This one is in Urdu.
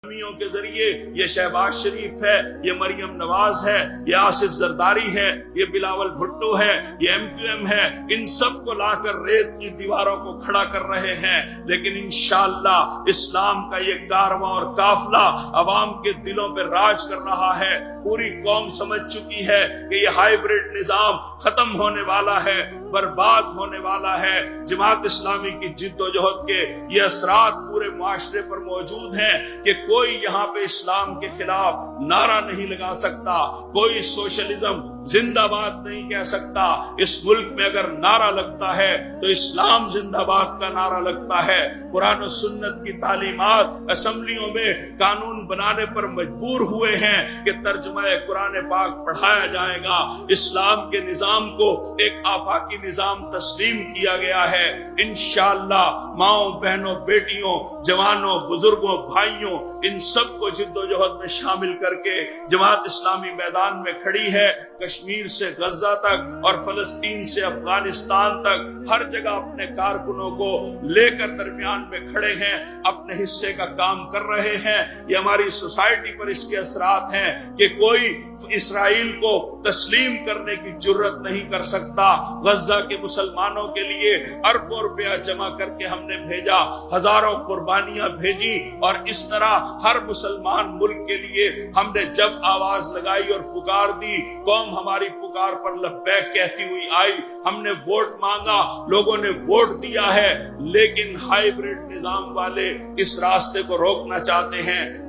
کے ذریعے یہ شہباز شریف ہے، یہ مریم نواز ہے، یہ آصف زرداری ہے، یہ بلاول بھٹو ہے، یہ MQM ہے، ان سب کو لا کر ریت کی دیواروں کو کھڑا کر رہے ہیں، لیکن انشاءاللہ اسلام کا یہ کارواں اور قافلہ عوام کے دلوں پہ راج کر رہا ہے۔ پوری قوم سمجھ چکی ہے کہ یہ ہائیبریڈ نظام ختم ہونے والا ہے، برباد ہونے والا ہے۔ جماعت اسلامی کی جد و جہد کے یہ اثرات پورے معاشرے پر موجود ہیں کہ کوئی یہاں پہ اسلام کے خلاف نعرہ نہیں لگا سکتا، کوئی سوشلزم زندہ باد نہیں کہہ سکتا۔ اس ملک میں اگر نعرہ لگتا ہے تو اسلام زندہ باد کا نعرہ لگتا ہے۔ قرآن و سنت کی تعلیمات اسمبلیوں میں قانون بنانے پر مجبور ہوئے ہیں کہ ترجمہ قرآن پاک پڑھایا جائے گا۔ اسلام کے نظام کو ایک آفاقی نظام تسلیم کیا گیا ہے۔ انشاءاللہ ماؤں، بہنوں، بیٹیوں، جوانوں، بزرگوں، بھائیوں، ان سب کو جد و جہد میں شامل کر کے جماعت اسلامی میدان میں کھڑی ہے۔ کشمیر سے غزہ تک اور فلسطین سے افغانستان تک ہر جگہ اپنے کارکنوں کو لے کر درمیان میں کھڑے ہیں، اپنے حصے کا کام کر رہے ہیں۔ یہ ہماری سوسائٹی پر اس کے اثرات ہیں کہ کوئی اسرائیل کو تسلیم کرنے کی جرت نہیں کر سکتا۔ غزہ کے مسلمانوں کے لیے اربوں روپیہ جمع کر کے ہم نے بھیجا، ہزاروں قربانیاں بھیجی، اور اس طرح ہر مسلمان ملک کے لیے ہم نے جب آواز لگائی اور پکار دی، قوم ہماری پکار پر لبیک کہتی ہوئی آئی۔ ہم نے ووٹ مانگا، لوگوں نے ووٹ دیا ہے، لیکن ہائیبریڈ نظام والے اس راستے کو روکنا چاہتے ہیں۔